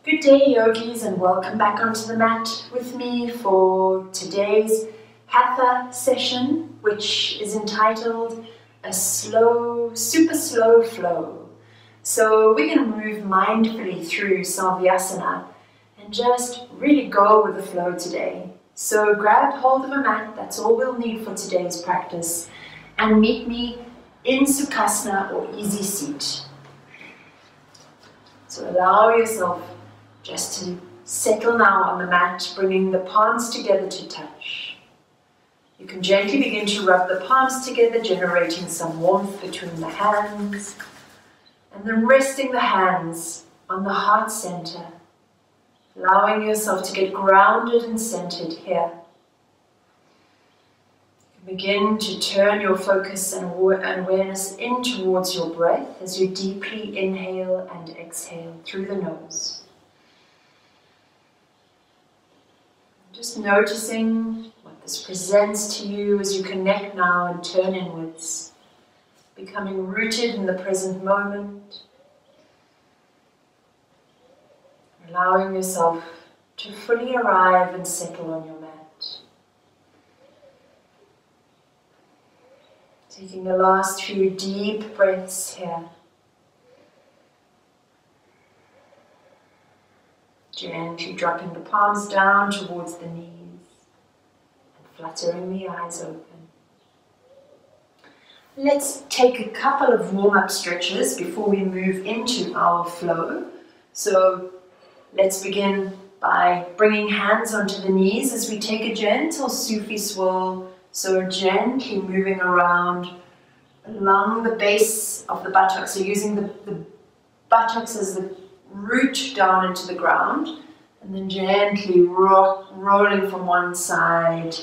Good day, yogis, and welcome back onto the mat with me for today's Hatha session, which is entitled A Slow, Super Slow Flow. So we're going to move mindfully through Shavasana and just really go with the flow today. So grab hold of a mat, that's all we'll need for today's practice, and meet me in Sukhasana or easy seat. So allow yourself just to settle now on the mat, bringing the palms together to touch. You can gently begin to rub the palms together, generating some warmth between the hands, and then resting the hands on the heart center, allowing yourself to get grounded and centered here. Begin to turn your focus and awareness in towards your breath as you deeply inhale and exhale through the nose. Just noticing what this presents to you as you connect now and turn inwards, becoming rooted in the present moment, allowing yourself to fully arrive and settle on your mat. Taking the last few deep breaths here. Gently dropping the palms down towards the knees and fluttering the eyes open. Let's take a couple of warm-up stretches before we move into our flow. So let's begin by bringing hands onto the knees as we take a gentle Sufi Swirl. So gently moving around along the base of the buttocks. So using the buttocks as the root down into the ground, and then gently rolling from one side,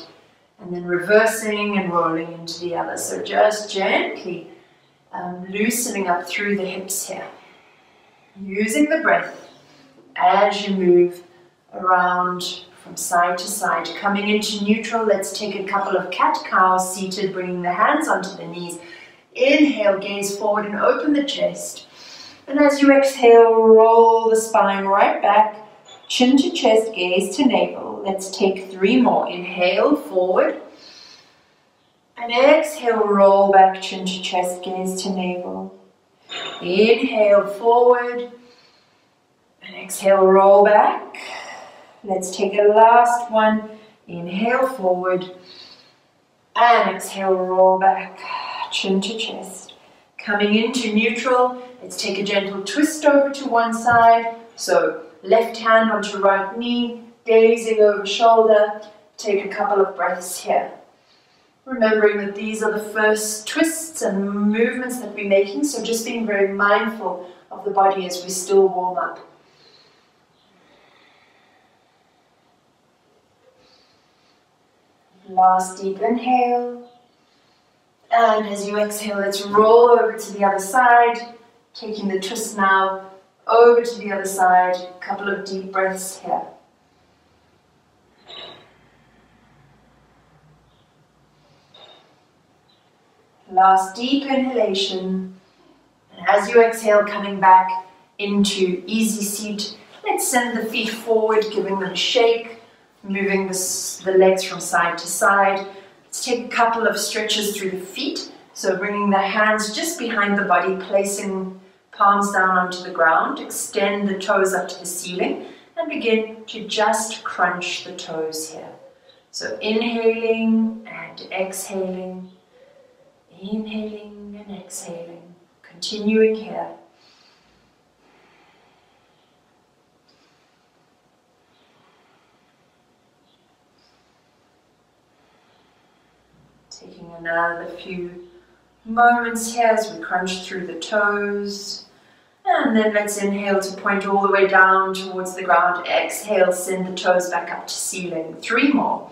and then reversing and rolling into the other. So just gently loosening up through the hips here. Using the breath as you move around from side to side. Coming into neutral, let's take a couple of cat-cow seated, bringing the hands onto the knees. Inhale, gaze forward and open the chest. And as you exhale, roll the spine right back, chin to chest, gaze to navel. Let's take 3 more. Inhale, forward. And exhale, roll back, chin to chest, gaze to navel. Inhale, forward. And exhale, roll back. Let's take a last one. Inhale, forward. And exhale, roll back, chin to chest. Coming into neutral, let's take a gentle twist over to one side. So left hand onto right knee, gazing over shoulder. Take a couple of breaths here. Remembering that these are the first twists and movements that we're making, so just being very mindful of the body as we still warm up. Last deep inhale. And as you exhale, let's roll over to the other side, taking the twist now over to the other side. A couple of deep breaths here. Last deep inhalation. And as you exhale, coming back into easy seat, let's send the feet forward, giving them a shake, moving the legs from side to side. Let's take a couple of stretches through the feet. So bringing the hands just behind the body, placing palms down onto the ground. Extend the toes up to the ceiling and begin to just crunch the toes here. So inhaling and exhaling. Inhaling and exhaling. Continuing here. Taking another few moments here as we crunch through the toes. And then let's inhale to point all the way down towards the ground. Exhale, send the toes back up to ceiling. 3 more.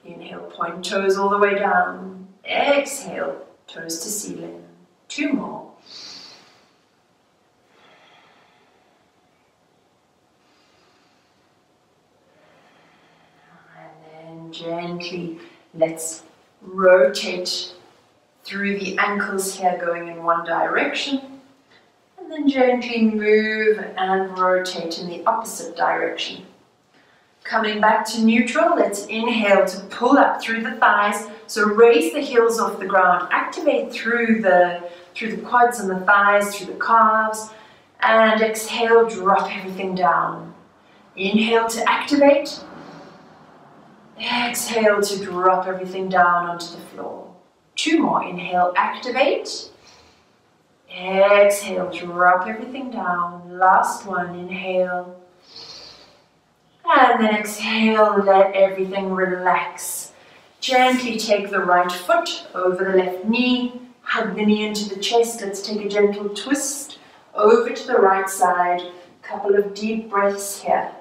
Inhale, point toes all the way down. Exhale, toes to ceiling. 2 more. Gently, let's rotate through the ankles here, going in one direction. And And then gently move and rotate in the opposite direction. Coming back to neutral, let's inhale to pull up through the thighs. So raise the heels off the ground. Activate through the quads and the thighs, through the calves. And exhale, drop everything down. Inhale to activate. Exhale to drop everything down onto the floor. 2 more. Inhale, activate. Exhale, drop everything down. Last one. Inhale. And then exhale, let everything relax. Gently take the right foot over the left knee. Hug the knee into the chest. Let's take a gentle twist over to the right side. Couple of deep breaths here.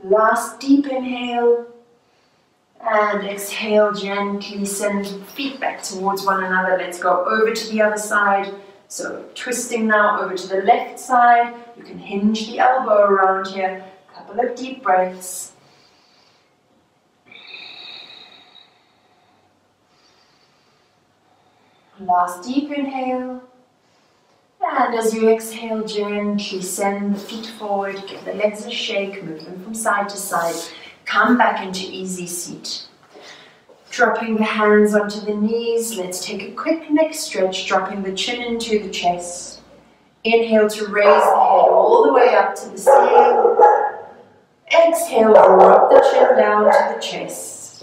Last deep inhale. And exhale, gently send feet back towards one another. Let's go over to the other side. So twisting now over to the left side. You can hinge the elbow around here. Couple of deep breaths. Last deep inhale. And as you exhale, gently send the feet forward. Give the legs a shake. Move them from side to side. Come back into easy seat. Dropping the hands onto the knees. Let's take a quick neck stretch, dropping the chin into the chest. Inhale to raise the head all the way up to the ceiling. Exhale, drop the chin down to the chest.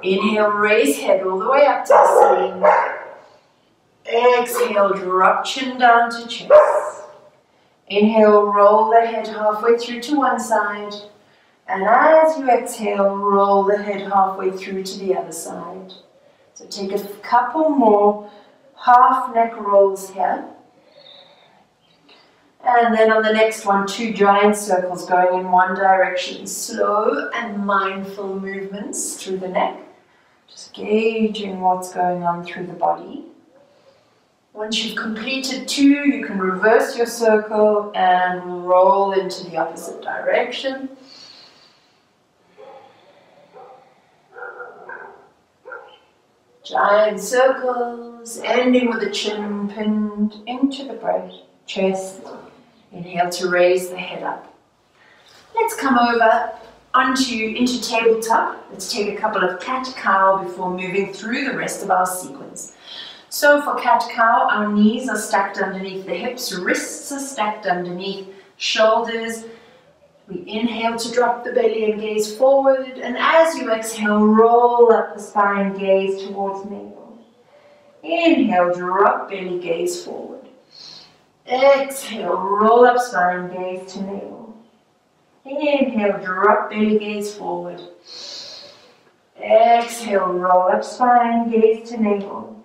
Inhale, raise head all the way up to the ceiling. Exhale, drop chin down to chest. Inhale, roll the head halfway through to one side. And as you exhale, roll the head halfway through to the other side. So take a couple more half neck rolls here. And then on the next one, 2 giant circles going in one direction. Slow and mindful movements through the neck. Just gauging what's going on through the body. Once you've completed 2, you can reverse your circle and roll into the opposite direction. Giant circles, ending with the chin pinned into the chest. Inhale to raise the head up. Let's come over into tabletop. Let's take a couple of cat-cow before moving through the rest of our sequence. So for cat-cow, our knees are stacked underneath the hips, wrists are stacked underneath shoulders. We inhale to drop the belly and gaze forward, and as you exhale, roll up the spine, gaze towards navel. Inhale, drop belly, gaze forward. Exhale, roll up spine, gaze to navel. Inhale, drop belly, gaze forward. Exhale, roll up spine, gaze to navel.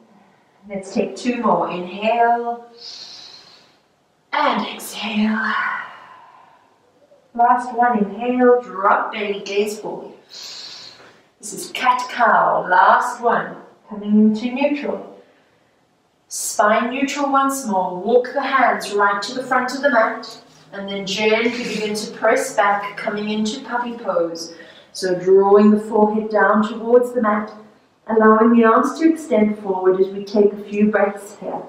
Let's take 2 more. Inhale and exhale. Last one, inhale, drop belly, gaze forward. This is cat-cow, last one, coming into neutral. Spine neutral once more, walk the hands right to the front of the mat, and then gently begin to press back, coming into puppy pose. So drawing the forehead down towards the mat, allowing the arms to extend forward as we take a few breaths here.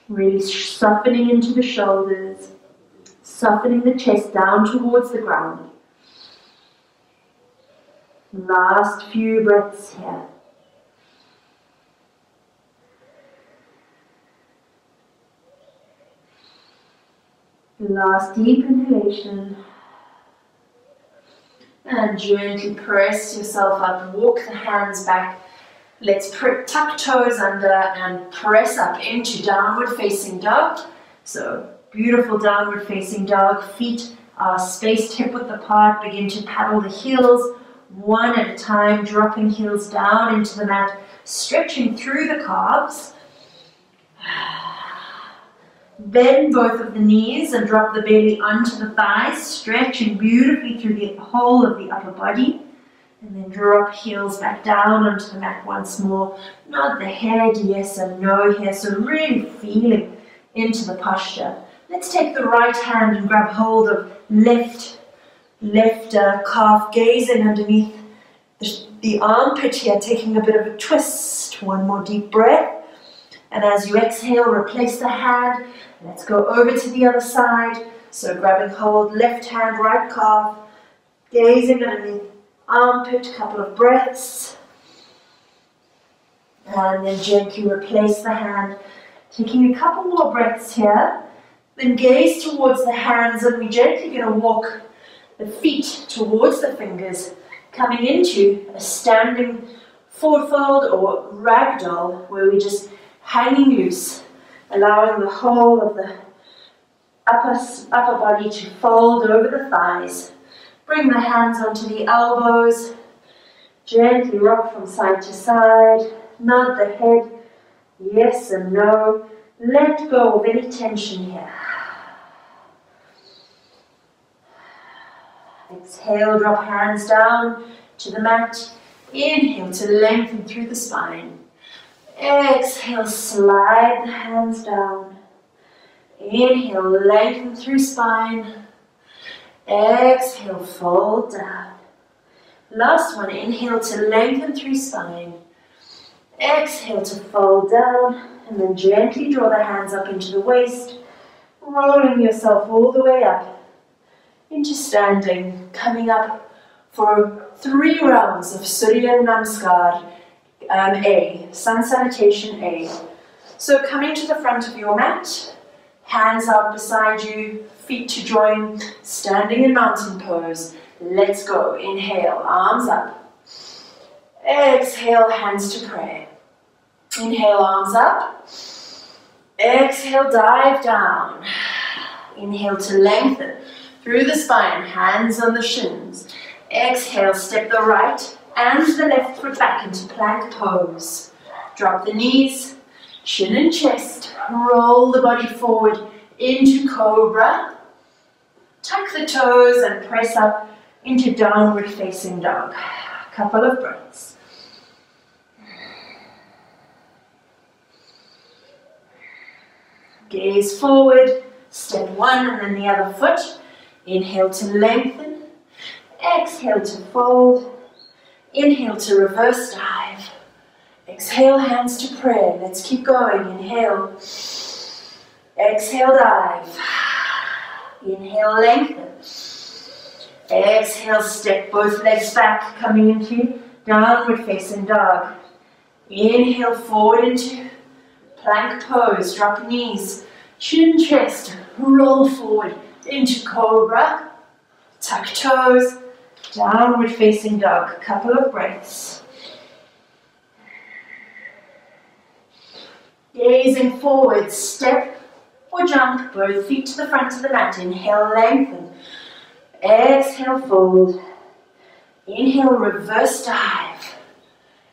Really softening into the shoulders. Softening the chest down towards the ground. Last few breaths here. Last deep inhalation. And gently press yourself up. Walk the hands back. Let's tuck toes under and press up into downward facing dog. So beautiful downward facing dog. Feet are spaced hip width apart. Begin to paddle the heels one at a time, dropping heels down into the mat, stretching through the calves. Bend both of the knees and drop the belly onto the thighs, stretching beautifully through the whole of the upper body. And then drop heels back down onto the mat once more. Nod the head, yes and no here. So really feeling into the posture. Let's take the right hand and grab hold of left calf, gazing underneath the armpit here, taking a bit of a twist. One more deep breath. And as you exhale, replace the hand. Let's go over to the other side. So grabbing hold, left hand, right calf, gazing underneath armpit, couple of breaths. And then gently replace the hand. Taking a couple more breaths here. Then gaze towards the hands, and we're gently going to walk the feet towards the fingers, coming into a standing forward fold or ragdoll, where we're just hanging loose, allowing the whole of the upper body to fold over the thighs. Bring the hands onto the elbows, gently rock from side to side, nod the head, yes and no. Let go of any tension here. Exhale, drop hands down to the mat. Inhale to lengthen through the spine. Exhale, slide the hands down. Inhale, lengthen through spine. Exhale, fold down. Last one, inhale to lengthen through spine. Exhale to fold down, and then gently draw the hands up into the waist, rolling yourself all the way up into standing, coming up for 3 rounds of Surya Namaskar A, Sun Salutation A. So coming to the front of your mat, hands out beside you, feet to join, standing in mountain pose. Let's go. Inhale, arms up. Exhale, hands to prayer. Inhale, arms up. Exhale, dive down. Inhale to lengthen through the spine, hands on the shins. Exhale, step the right and the left foot back into plank pose. Drop the knees, chin and chest. Roll the body forward into cobra. Tuck the toes and press up into downward facing dog. Couple of breaths. Gaze forward, step one and then the other foot. Inhale to lengthen, exhale to fold, inhale to reverse dive. Exhale, hands to prayer. Let's keep going. Inhale, exhale, dive. Inhale, lengthen. Exhale, step both legs back, coming into downward facing dog. Inhale, forward into plank pose. Drop knees, chin, chest, roll forward into cobra. Tuck toes, downward facing dog. Couple of breaths. Gazing forward, step or jump, both feet to the front of the mat. Inhale, lengthen. Exhale, fold. Inhale, reverse dive.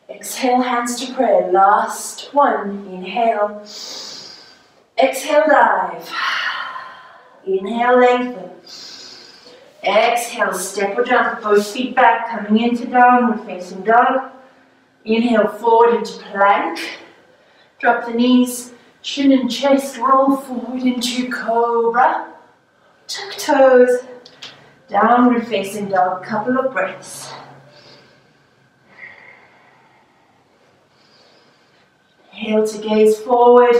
Exhale, hands to prayer. Last one. Inhale. Exhale, dive. Inhale, lengthen. Exhale, step or jump, both feet back, coming into downward facing dog. Inhale, forward into plank. Drop the knees, chin and chest, roll forward into cobra. Tuck toes, downward facing dog, couple of breaths. Inhale to gaze forward,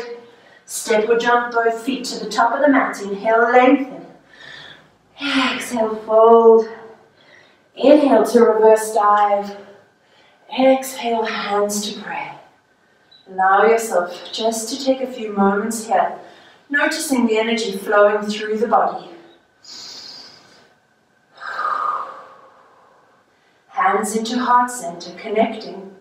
step or jump both feet to the top of the mat. Inhale, lengthen. Exhale, fold. Inhale to reverse dive. Exhale, hands to prayer. Allow yourself just to take a few moments here, noticing the energy flowing through the body. Hands into heart center, connecting.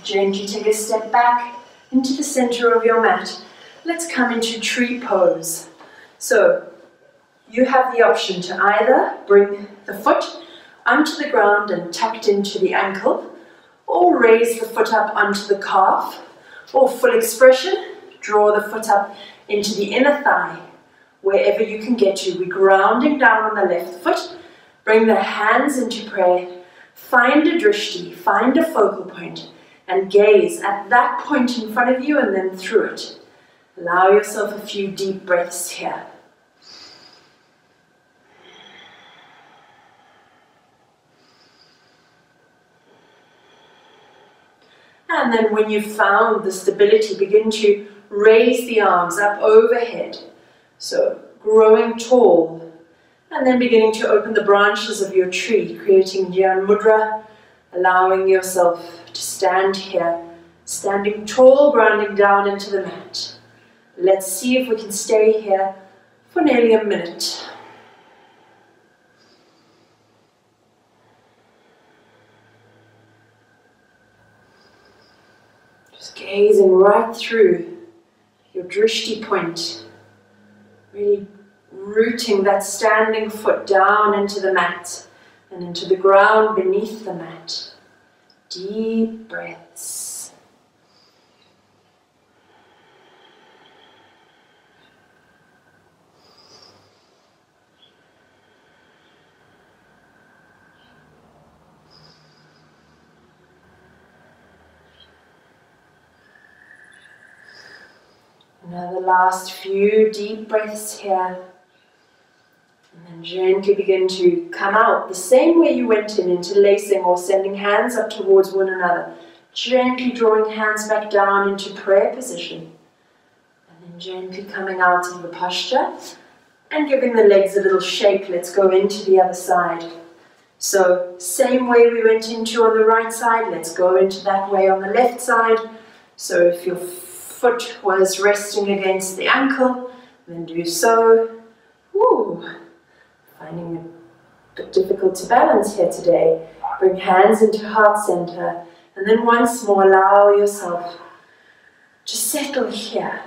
Gently take a step back into the center of your mat. Let's come into tree pose. So, you have the option to either bring the foot onto the ground and tucked into the ankle, or raise the foot up onto the calf, or full expression, draw the foot up into the inner thigh. Wherever you can get to, we're grounding down on the left foot, bring the hands into prayer, find a drishti, find a focal point, and gaze at that point in front of you and then through it. Allow yourself a few deep breaths here. And then when you've found the stability, begin to raise the arms up overhead. So growing tall. And then beginning to open the branches of your tree, creating Dhyan Mudra, allowing yourself to stand here, standing tall, grounding down into the mat. Let's see if we can stay here for nearly a minute. Gazing right through your drishti point, really rooting that standing foot down into the mat and into the ground beneath the mat. Deep breaths. Now the last few deep breaths here. And then gently begin to come out the same way you went in, interlacing or sending hands up towards one another. Gently drawing hands back down into prayer position. And then gently coming out of the posture and giving the legs a little shake. Let's go into the other side. So same way we went into on the right side, let's go into that way on the left side. So if your foot was resting against the ankle, then do so. Woo. Finding it a bit difficult to balance here today. Bring hands into heart center, and then once more allow yourself to settle here.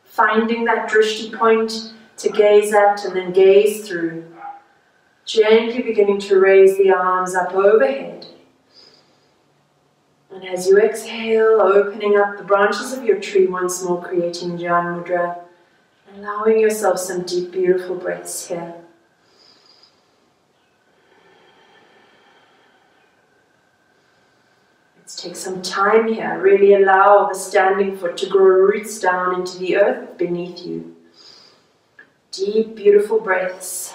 Finding that drishti point to gaze at and then gaze through. Gently beginning to raise the arms up overhead. And as you exhale, opening up the branches of your tree once more, creating Dhyan Mudra. Allowing yourself some deep, beautiful breaths here. Let's take some time here. Really allow the standing foot to grow roots down into the earth beneath you. Deep, beautiful breaths.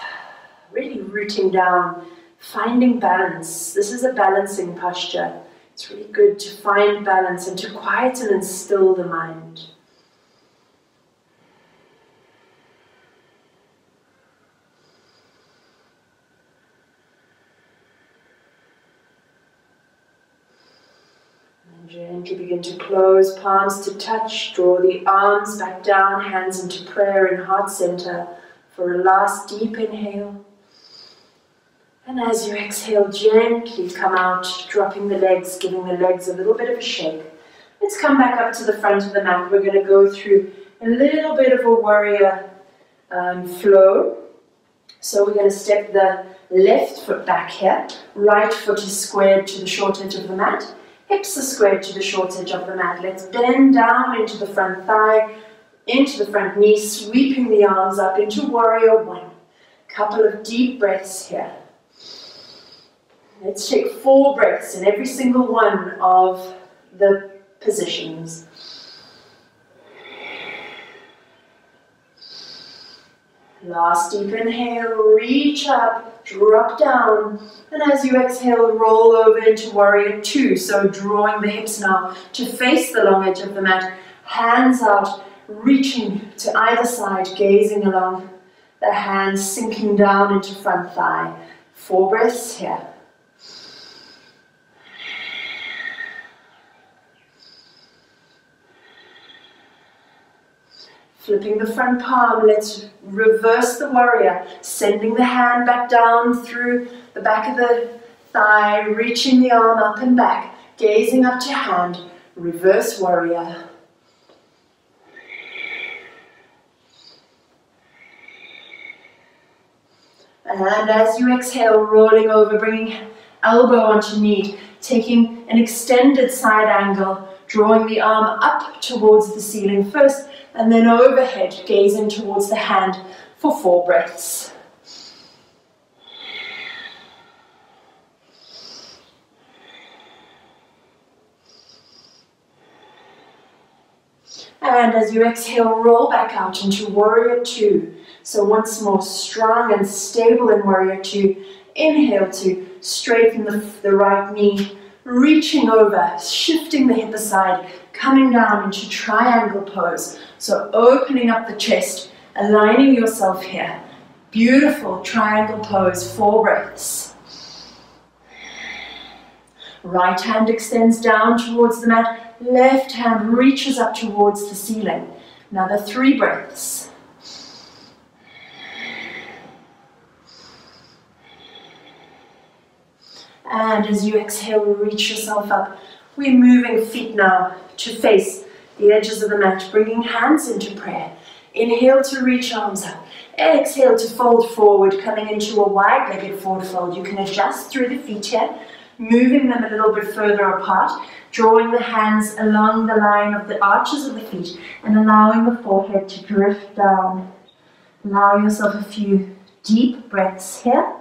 Really rooting down, finding balance. This is a balancing posture. It's really good to find balance and to quieten and still the mind. Gently begin to close, palms to touch, draw the arms back down, hands into prayer in heart center for a last deep inhale. And as you exhale, gently come out, dropping the legs, giving the legs a little bit of a shake. Let's come back up to the front of the mat. We're going to go through a little bit of a warrior flow. So we're going to step the left foot back here, right foot is squared to the short edge of the mat. Hips are squared to the short edge of the mat. Let's bend down into the front thigh, into the front knee, sweeping the arms up into warrior one. Couple of deep breaths here. Let's take 4 breaths in every single one of the positions. Last deep inhale, reach up, drop down, and as you exhale, roll over into warrior 2. So drawing the hips now to face the long edge of the mat, hands out, reaching to either side, gazing along the hands, sinking down into front thigh. 4 breaths here. Flipping the front palm, let's reverse the warrior, sending the hand back down through the back of the thigh, reaching the arm up and back, gazing up to hand, reverse warrior. And as you exhale, rolling over, bringing elbow onto knee, taking an extended side angle, drawing the arm up towards the ceiling first, and then overhead, gazing towards the hand for 4 breaths. And as you exhale, roll back out into Warrior Two. So once more, strong and stable in Warrior Two. Inhale to straighten the right knee, reaching over, shifting the hip aside, coming down into triangle pose. So opening up the chest, aligning yourself here. Beautiful triangle pose, 4 breaths. Right hand extends down towards the mat, left hand reaches up towards the ceiling. Another 3 breaths. And as you exhale, reach yourself up. We're moving feet now to face the edges of the mat, bringing hands into prayer. Inhale to reach arms up. Exhale to fold forward, coming into a wide-legged forward fold. You can adjust through the feet here, moving them a little bit further apart, drawing the hands along the line of the arches of the feet and allowing the forehead to drift down. Allow yourself a few deep breaths here.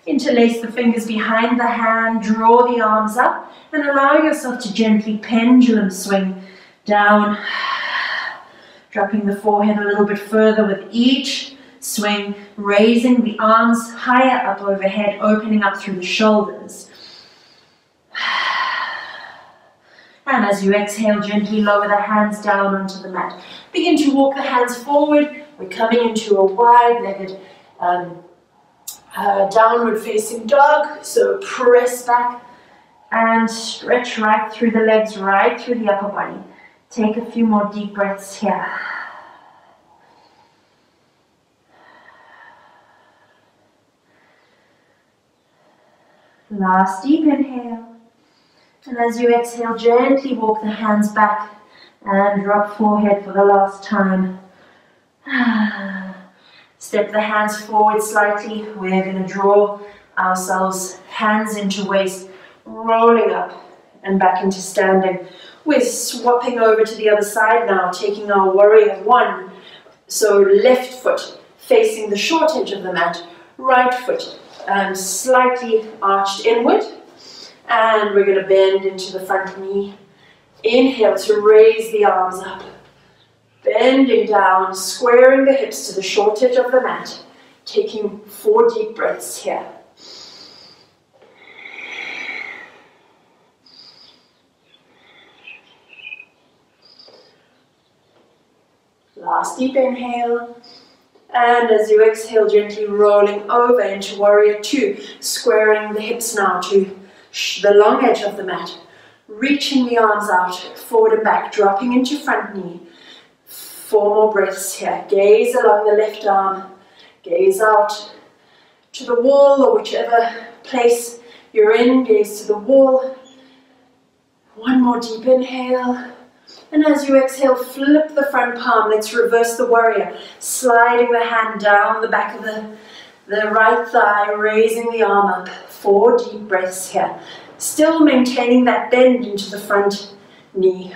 Interlace the fingers behind the hand, draw the arms up, and allow yourself to gently pendulum swing down, dropping the forehead a little bit further with each swing, raising the arms higher up overhead, opening up through the shoulders. And as you exhale, gently lower the hands down onto the mat. Begin to walk the hands forward. We're coming into a wide-legged downward facing dog, so press back and stretch right through the legs, right through the upper body. Take a few more deep breaths here. Last deep inhale. And as you exhale, gently walk the hands back and drop forehead for the last time. Step the hands forward slightly. We're going to draw ourselves hands into waist, rolling up and back into standing. We're swapping over to the other side now, taking our Warrior One. So left foot facing the short edge of the mat, right foot slightly arched inward. And we're going to bend into the front knee. Inhale to raise the arms up. Bending down, squaring the hips to the short edge of the mat, taking 4 deep breaths here. Last deep inhale, and as you exhale, gently rolling over into Warrior Two, squaring the hips now to the long edge of the mat, reaching the arms out, forward and back, dropping into front knee. 4 more breaths here. Gaze along the left arm. Gaze out to the wall or whichever place you're in. Gaze to the wall. 1 more deep inhale. And as you exhale, flip the front palm. Let's reverse the warrior. Sliding the hand down the back of the right thigh, raising the arm up. 4 deep breaths here. Still maintaining that bend into the front knee.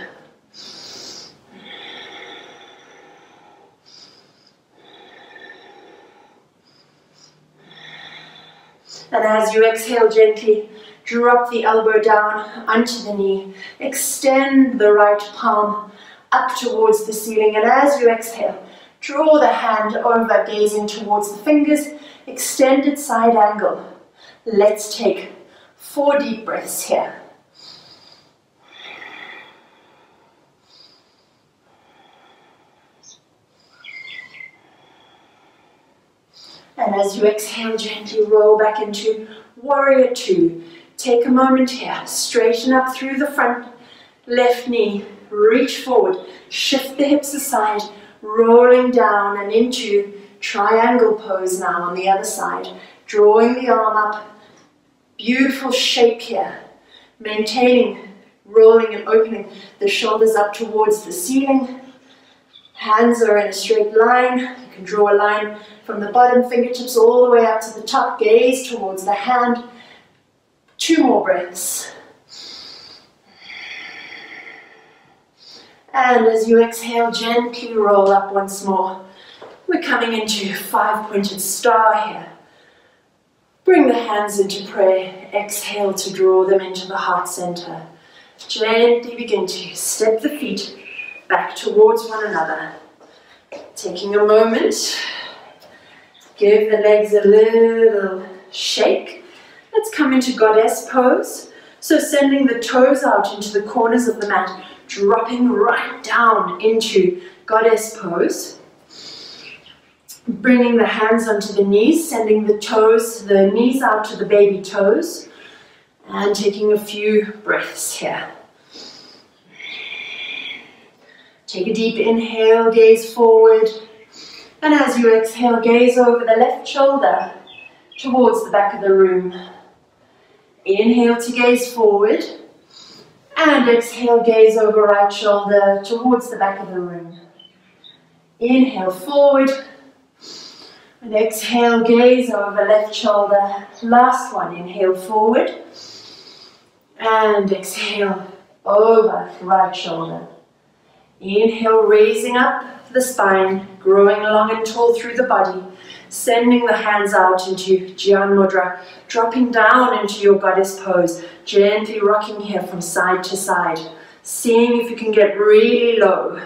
And as you exhale, gently drop the elbow down onto the knee. Extend the right palm up towards the ceiling. And as you exhale, draw the hand over, gazing towards the fingers. Extended side angle. Let's take 4 deep breaths here. And as you exhale, gently roll back into Warrior Two. Take a moment here, straighten up through the front left knee, reach forward, shift the hips aside, rolling down and into triangle pose now on the other side. Drawing the arm up, beautiful shape here, maintaining, rolling and opening the shoulders up towards the ceiling. Hands are in a straight line. You can draw a line from the bottom, fingertips all the way up to the top, gaze towards the hand. 2 more breaths. And as you exhale, gently roll up once more. We're coming into 5-pointed star here. Bring the hands into prayer. Exhale to draw them into the heart center. Gently begin to step the feet back towards one another. Taking a moment, give the legs a little shake. Let's come into goddess pose. So sending the toes out into the corners of the mat, dropping right down into goddess pose. Bringing the hands onto the knees, sending the knees out to the baby toes. And taking a few breaths here. Take a deep inhale, gaze forward. And as you exhale, gaze over the left shoulder towards the back of the room. Inhale to gaze forward. And exhale, gaze over right shoulder towards the back of the room. Inhale forward. And exhale, gaze over left shoulder. Last one, inhale forward. And exhale over right shoulder. Inhale, raising up the spine, growing long and tall through the body. Sending the hands out into Jyan Mudra, dropping down into your goddess pose. Gently rocking here from side to side. Seeing if you can get really low.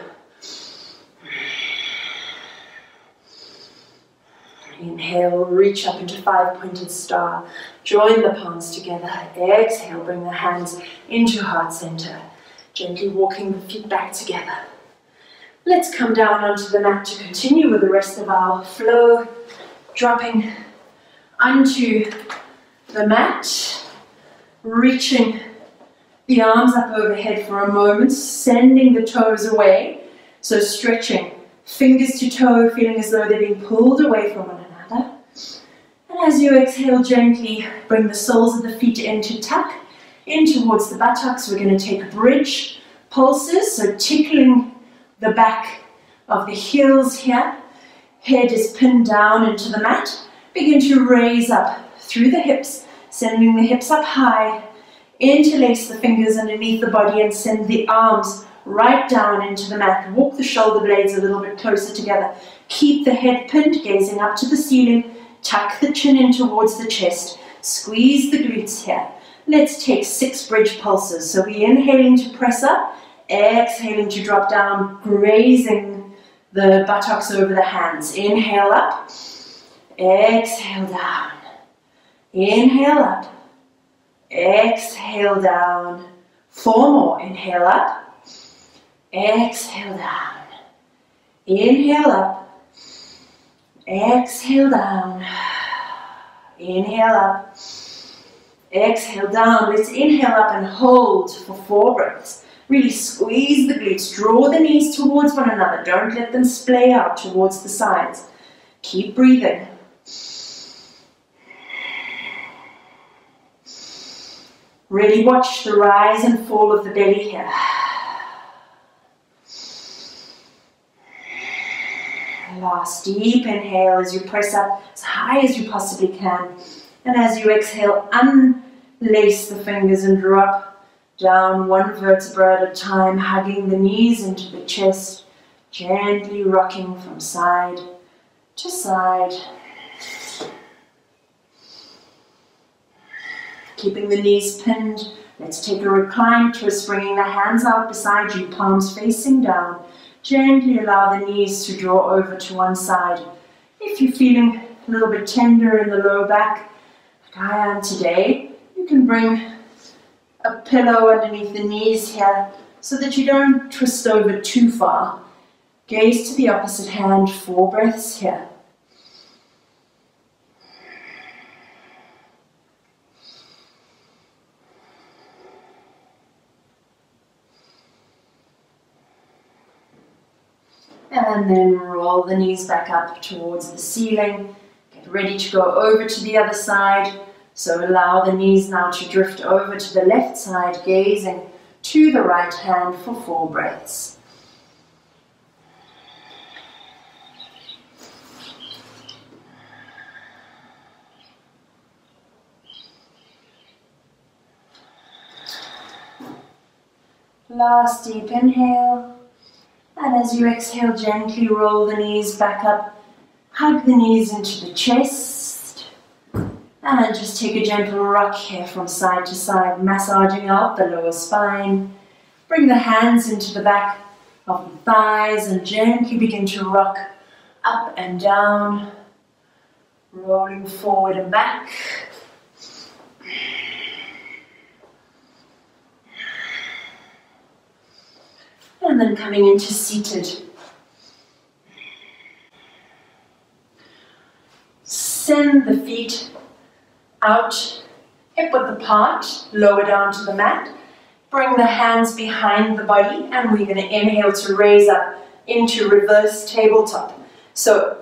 Inhale, reach up into five-pointed star. Join the palms together. Exhale, bring the hands into heart center. Gently walking the feet back together. Let's come down onto the mat to continue with the rest of our flow. Dropping onto the mat. Reaching the arms up overhead for a moment. Sending the toes away. So stretching fingers to toe, feeling as though they're being pulled away from one another. And as you exhale, gently bring the soles of the feet into tuck, in towards the buttocks. We're going to take bridge pulses, so tickling the back of the heels here. Head is pinned down into the mat. Begin to raise up through the hips, sending the hips up high. Interlace the fingers underneath the body and send the arms right down into the mat. Walk the shoulder blades a little bit closer together. Keep the head pinned, gazing up to the ceiling. Tuck the chin in towards the chest. Squeeze the glutes here. Let's take 6 bridge pulses. So we're inhaling to press up, exhaling to drop down, grazing the buttocks over the hands. Inhale up, exhale down. Inhale up, exhale down. 4 more. Inhale up. Exhale down. Inhale up. Exhale down. Inhale up. Exhale down. Let's inhale up and hold for 4 breaths. Really squeeze the glutes. Draw the knees towards one another. Don't let them splay out towards the sides. Keep breathing. Really watch the rise and fall of the belly here. Last deep inhale as you press up as high as you possibly can. And as you exhale, unlace the fingers and drop down 1 vertebra at a time, hugging the knees into the chest, gently rocking from side to side. Keeping the knees pinned, let's take a recline twist, bringing the hands out beside you, palms facing down. Gently allow the knees to draw over to one side. If you're feeling a little bit tender in the lower back, like I am today, you can bring a pillow underneath the knees here so that you don't twist over too far. Gaze to the opposite hand, 4 breaths here. And then roll the knees back up towards the ceiling. Get ready to go over to the other side. So allow the knees now to drift over to the left side, gazing to the right hand for 4 breaths. Last deep inhale. And as you exhale, gently roll the knees back up. Hug the knees into the chest. And just take a gentle rock here from side to side, massaging out the lower spine. Bring the hands into the back of the thighs and gently begin to rock up and down, rolling forward and back. And then coming into seated. Send the feet out, hip width apart, lower down to the mat. Bring the hands behind the body, and we're going to inhale to raise up into reverse tabletop. So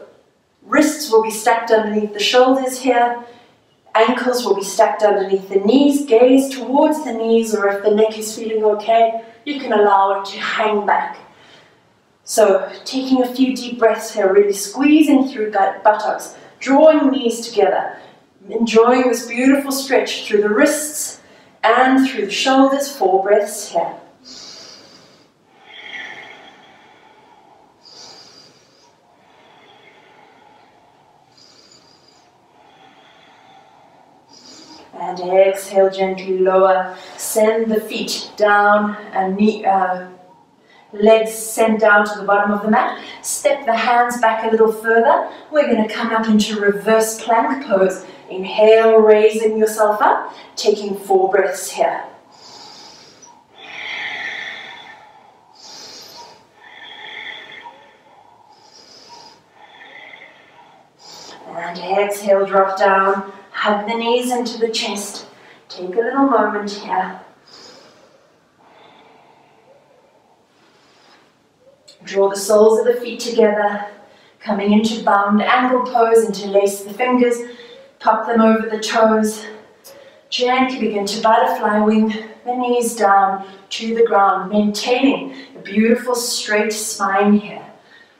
wrists will be stacked underneath the shoulders here. Ankles will be stacked underneath the knees. Gaze towards the knees, or if the neck is feeling okay, you can allow it to hang back. So taking a few deep breaths here, really squeezing through buttocks, drawing knees together, enjoying this beautiful stretch through the wrists and through the shoulders. 4 breaths here. And exhale, gently lower. Send the feet down and legs send down to the bottom of the mat. Step the hands back a little further. We're going to come up into reverse plank pose. Inhale, raising yourself up, taking 4 breaths here. And exhale, drop down, hug the knees into the chest. Take a little moment here. Draw the soles of the feet together, coming into bound angle pose, interlace the fingers, pop them over the toes. Gently begin to butterfly wing the knees down to the ground, maintaining a beautiful straight spine here.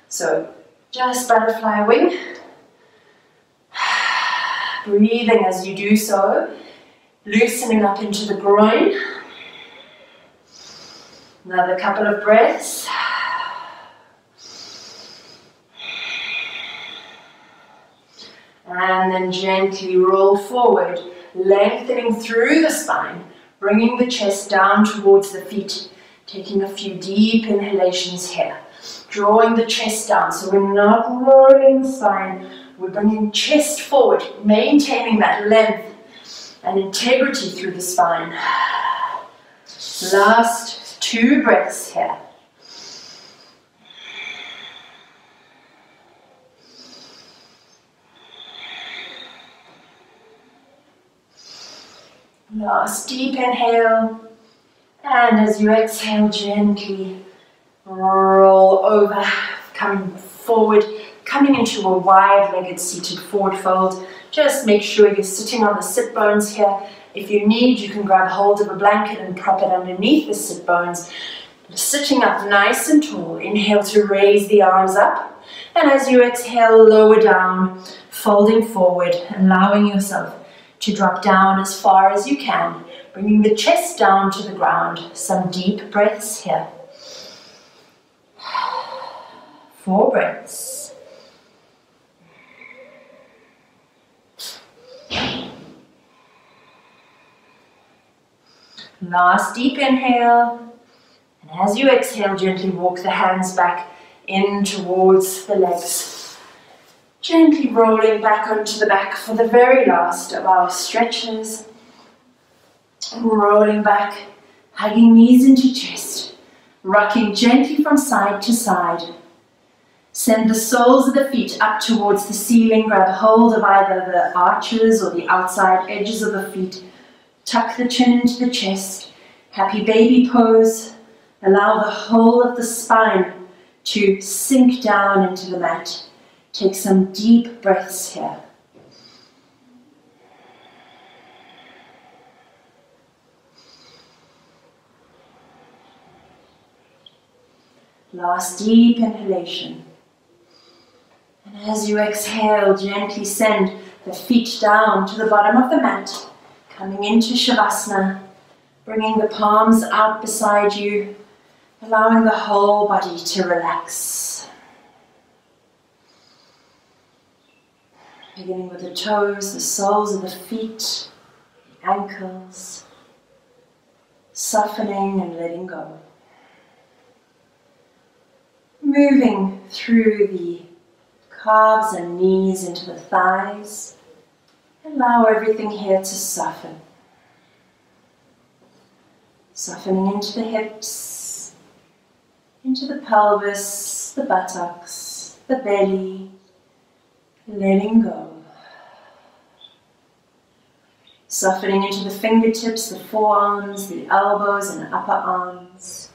So just butterfly wing. Breathing as you do so, loosening up into the groin. Another couple of breaths. And then gently roll forward, lengthening through the spine, bringing the chest down towards the feet, taking a few deep inhalations here, drawing the chest down so we're not rolling the spine, we're bringing chest forward, maintaining that length and integrity through the spine. Last 2 breaths here. Last deep inhale, and as you exhale, gently roll over, coming forward, coming into a wide-legged seated forward fold. Just make sure you're sitting on the sit bones here. If you need, you can grab hold of a blanket and prop it underneath the sit bones. Sitting up nice and tall, inhale to raise the arms up, and as you exhale, lower down, folding forward, allowing yourself to drop down as far as you can, bringing the chest down to the ground. Some deep breaths here. 4 breaths. Last deep inhale, and as you exhale, gently walk the hands back in towards the legs. Gently rolling back onto the back for the very last of our stretches. Rolling back, hugging knees into chest, rocking gently from side to side. Send the soles of the feet up towards the ceiling, grab hold of either the arches or the outside edges of the feet. Tuck the chin into the chest, happy baby pose. Allow the whole of the spine to sink down into the mat. Take some deep breaths here. Last deep inhalation. And as you exhale, gently send the feet down to the bottom of the mat, coming into Shavasana, bringing the palms out beside you, allowing the whole body to relax. Beginning with the toes, the soles of the feet, the ankles, softening and letting go. Moving through the calves and knees into the thighs. Allow everything here to soften. Softening into the hips, into the pelvis, the buttocks, the belly, letting go. Softening into the fingertips, the forearms, the elbows and upper arms.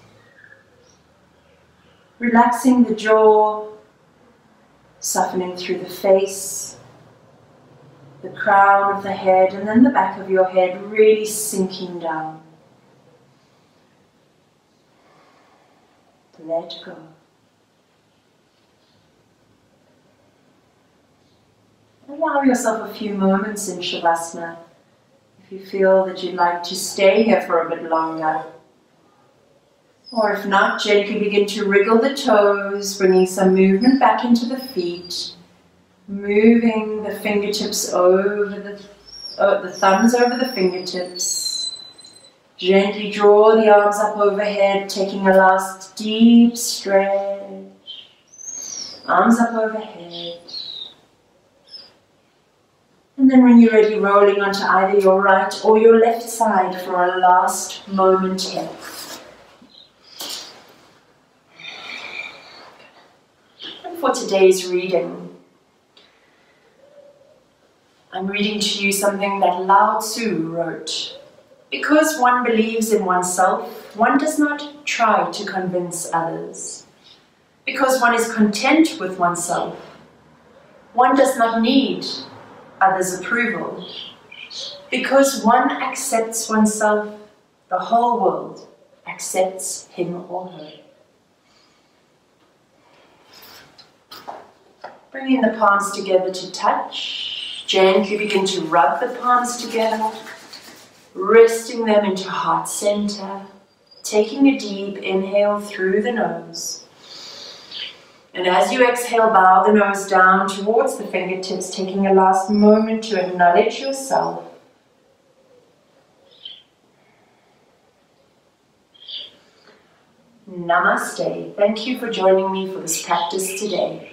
Relaxing the jaw, softening through the face, the crown of the head, and then the back of your head really sinking down. Let go. Allow yourself a few moments in Shavasana if you feel that you'd like to stay here for a bit longer. Or if not, gently begin to wriggle the toes, bringing some movement back into the feet, moving the fingertips over the thumbs over the fingertips. Gently draw the arms up overhead, taking a last deep stretch. Arms up overhead. And then when you're ready, rolling onto either your right or your left side for a last moment here. And for today's reading, I'm reading to you something that Lao Tzu wrote. Because one believes in oneself, one does not try to convince others. Because one is content with oneself, one does not need others' approval. Because one accepts oneself, the whole world accepts him or her. Bringing the palms together to touch, gently begin to rub the palms together. Resting them into heart center, taking a deep inhale through the nose. And as you exhale, bow the nose down towards the fingertips, taking a last moment to acknowledge yourself. Namaste. Thank you for joining me for this practice today.